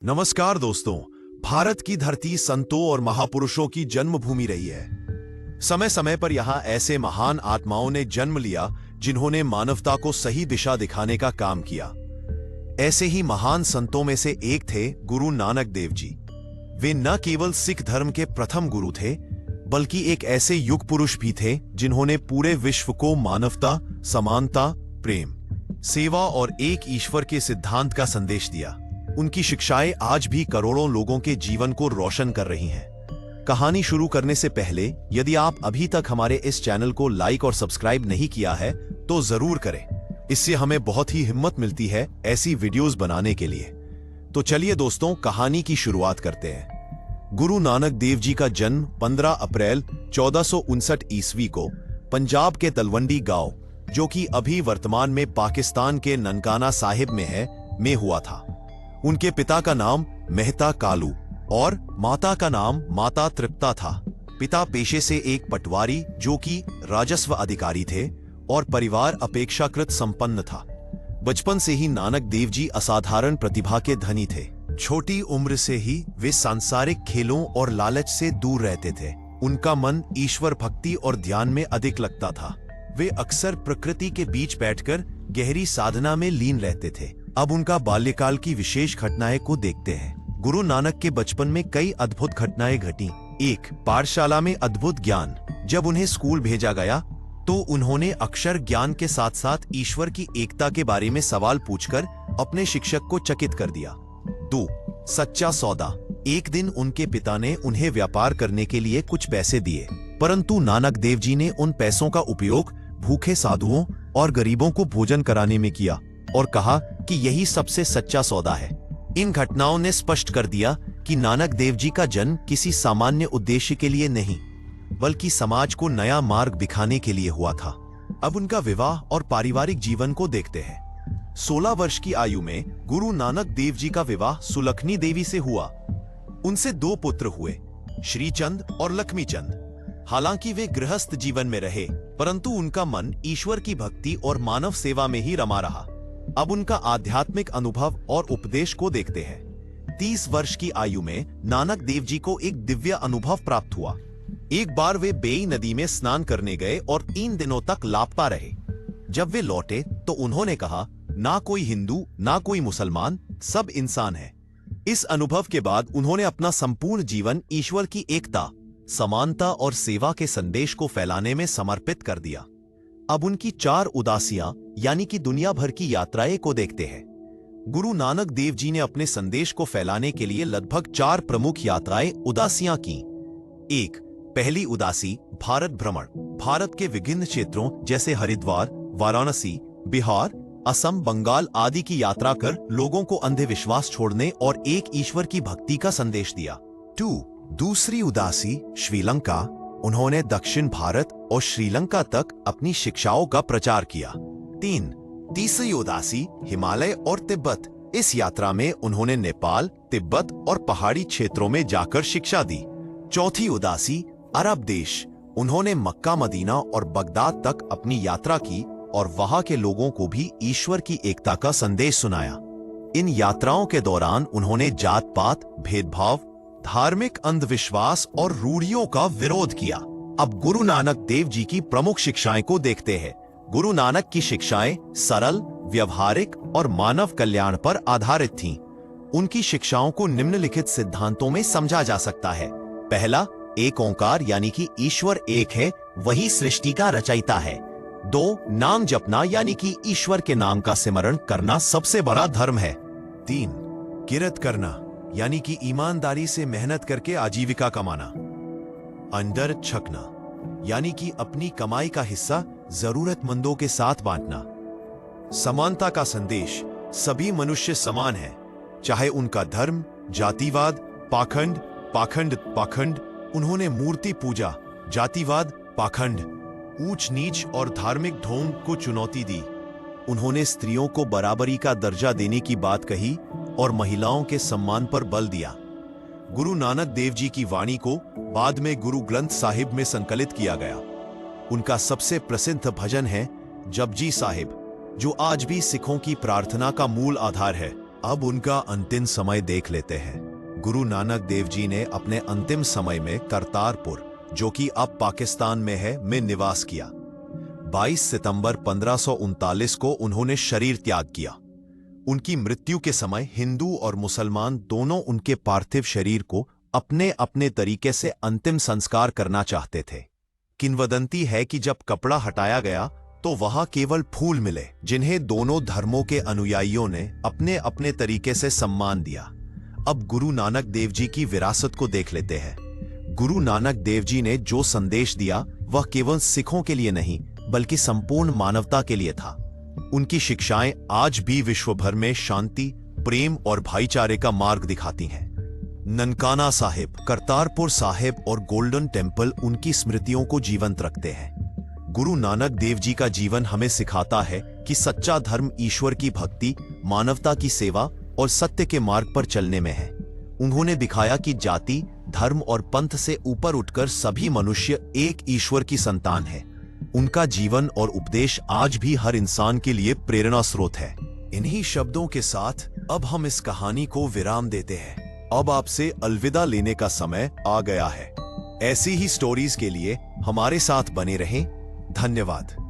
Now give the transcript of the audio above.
नमस्कार दोस्तों। भारत की धरती संतों और महापुरुषों की जन्मभूमि रही है। समय समय पर यहाँ ऐसे महान आत्माओं ने जन्म लिया जिन्होंने मानवता को सही दिशा दिखाने का काम किया। ऐसे ही महान संतों में से एक थे गुरु नानक देव जी। वे न केवल सिख धर्म के प्रथम गुरु थे, बल्कि एक ऐसे युग पुरुष भी थे जिन्होंने पूरे विश्व को मानवता, समानता, प्रेम, सेवा और एक ईश्वर के सिद्धांत का संदेश दिया। उनकी शिक्षाएं आज भी करोड़ों लोगों के जीवन को रोशन कर रही हैं। कहानी शुरू करने से पहले यदि आप अभी तक हमारे इस चैनल को लाइक और सब्सक्राइब नहीं किया है तो जरूर करें। इससे हमें बहुत ही हिम्मत मिलती है ऐसी वीडियोस बनाने के लिए। तो चलिए दोस्तों, कहानी की शुरुआत करते हैं। गुरु नानक देव जी का जन्म 15 अप्रैल 1459 ईस्वी को पंजाब के तलवंडी गांव, जो कि अभी वर्तमान में पाकिस्तान के ननकाना साहिब में है, में हुआ था। उनके पिता का नाम मेहता कालू और माता का नाम माता तृप्ता था। पिता पेशे से एक पटवारी जो कि राजस्व अधिकारी थे और परिवार अपेक्षाकृत संपन्न था। बचपन से ही नानक देव जी असाधारण प्रतिभा के धनी थे। छोटी उम्र से ही वे सांसारिक खेलों और लालच से दूर रहते थे। उनका मन ईश्वर भक्ति और ध्यान में अधिक लगता था। वे अक्सर प्रकृति के बीच बैठकर गहरी साधना में लीन रहते थे। अब उनका बाल्यकाल की विशेष घटनाएं को देखते हैं। गुरु नानक के बचपन में कई अद्भुत घटनाएं घटी। एक, पाठशाला में अद्भुत ज्ञान। जब उन्हें स्कूल भेजा गया तो उन्होंने अक्षर ज्ञान के साथ साथ ईश्वर की एकता के बारे में सवाल पूछकर अपने शिक्षक को चकित कर दिया। 2, सच्चा सौदा। एक दिन उनके पिता ने उन्हें व्यापार करने के लिए कुछ पैसे दिए, परंतु नानक देव जी ने उन पैसों का उपयोग भूखे साधुओं और गरीबों को भोजन कराने में किया और कहा कि यही सबसे सच्चा सौदा है। इन घटनाओं ने स्पष्ट कर दिया कि नानक देव जी का जन्म किसी सामान्य उद्देश्य के लिए नहीं, बल्कि समाज को नया मार्ग दिखाने के लिए हुआ था। अब उनका विवाह और पारिवारिक जीवन को देखते हैं। 16 वर्ष की आयु में गुरु नानक देव जी का विवाह सुलखनी देवी से हुआ। उनसे 2 पुत्र हुए, श्रीचंद और लक्ष्मीचंद। हालांकि वे गृहस्थ जीवन में रहे, परंतु उनका मन ईश्वर की भक्ति और मानव सेवा में ही रमा रहा। अब उनका आध्यात्मिक अनुभव और उपदेश को देखते हैं। 30 वर्ष की आयु में नानक देव जी को एक दिव्य अनुभव प्राप्त हुआ। एक बार वे बेई नदी में स्नान करने गए और 3 दिनों तक लापता रहे। जब वे लौटे तो उन्होंने कहा, ना कोई हिंदू, ना कोई मुसलमान, सब इंसान है। इस अनुभव के बाद उन्होंने अपना संपूर्ण जीवन ईश्वर की एकता, समानता और सेवा के संदेश को फैलाने में समर्पित कर दिया। अब उनकी 4 उदासियां यानी कि दुनिया भर की यात्राएं को देखते हैं। गुरु नानक देव जी ने अपने संदेश को फैलाने के लिए लगभग 4 प्रमुख यात्राएं, उदासियां की। 1, पहली उदासी भारत भ्रमण। भारत के विभिन्न क्षेत्रों जैसे हरिद्वार, वाराणसी, बिहार, असम, बंगाल आदि की यात्रा कर लोगों को अंधविश्वास छोड़ने और एक ईश्वर की भक्ति का संदेश दिया। 2, दूसरी उदासी श्रीलंका। उन्होंने दक्षिण भारत और श्रीलंका तक अपनी शिक्षाओं का प्रचार किया। 3, तीसरी उदासी हिमालय और तिब्बत। इस यात्रा में उन्होंने नेपाल, तिब्बत और पहाड़ी क्षेत्रों में जाकर शिक्षा दी। 4थी उदासी अरब देश। उन्होंने मक्का, मदीना और बगदाद तक अपनी यात्रा की और वहां के लोगों को भी ईश्वर की एकता का संदेश सुनाया। इन यात्राओं के दौरान उन्होंने जात पात, भेदभाव, धार्मिक अंधविश्वास और रूढ़ियों का विरोध किया। अब गुरु नानक देव जी की प्रमुख शिक्षाएं को देखते हैं। गुरु नानक की शिक्षाएं सरल, व्यवहारिक और मानव कल्याण पर आधारित थीं। उनकी शिक्षाओं को निम्नलिखित सिद्धांतों में समझा जा सकता है। पहला, एक ओंकार यानी कि ईश्वर एक है, वही सृष्टि का रचयिता है। 2, नाम जपना यानी कि ईश्वर के नाम का सिमरण करना सबसे बड़ा धर्म है। 3, किरत करना यानी कि ईमानदारी से मेहनत करके आजीविका कमाना। अंदर छकना यानी कि अपनी कमाई का हिस्सा जरूरतमंदों के साथ बांटना। समानता का संदेश, सभी मनुष्य समान हैं, चाहे उनका धर्म, जातिवाद, पाखंड। उन्होंने मूर्ति पूजा, जातिवाद, पाखंड, ऊंच नीच और धार्मिक ढोंग को चुनौती दी। उन्होंने स्त्रियों को बराबरी का दर्जा देने की बात कही और महिलाओं के सम्मान पर बल दिया। गुरु नानक देव जी की वाणी को बाद में गुरु ग्रंथ साहिब में संकलित किया गया। उनका सबसे प्रसिद्ध भजन है जपजी साहिब, जो आज भी सिखों की प्रार्थना का मूल आधार है। अब उनका अंतिम समय देख लेते हैं। गुरु नानक देव जी ने अपने अंतिम समय में करतारपुर, जो कि अब पाकिस्तान में है, में निवास किया। 22 सितंबर 1539 को उन्होंने शरीर त्याग किया। उनकी मृत्यु के समय हिंदू और मुसलमान दोनों उनके पार्थिव शरीर को अपने अपने तरीके से अंतिम संस्कार करना चाहते थे। किंवदंती है कि जब कपड़ा हटाया गया तो वहां केवल फूल मिले, जिन्हें दोनों धर्मों के अनुयायियों ने अपने अपने तरीके से सम्मान दिया। अब गुरु नानक देव जी की विरासत को देख लेते हैं। गुरु नानक देव जी ने जो संदेश दिया वह केवल सिखों के लिए नहीं बल्कि संपूर्ण मानवता के लिए था। उनकी शिक्षाएं आज भी विश्व भर में शांति, प्रेम और भाईचारे का मार्ग दिखाती हैं। ननकाना साहिब, करतारपुर साहिब और गोल्डन टेम्पल उनकी स्मृतियों को जीवंत रखते हैं। गुरु नानक देव जी का जीवन हमें सिखाता है कि सच्चा धर्म ईश्वर की भक्ति, मानवता की सेवा और सत्य के मार्ग पर चलने में है। उन्होंने दिखाया कि जाति, धर्म और पंथ से ऊपर उठकर सभी मनुष्य एक ईश्वर की संतान है। उनका जीवन और उपदेश आज भी हर इंसान के लिए प्रेरणा स्रोत है। इन्हीं शब्दों के साथ अब हम इस कहानी को विराम देते हैं। अब आपसे अलविदा लेने का समय आ गया है। ऐसी ही स्टोरीज के लिए हमारे साथ बने रहें। धन्यवाद।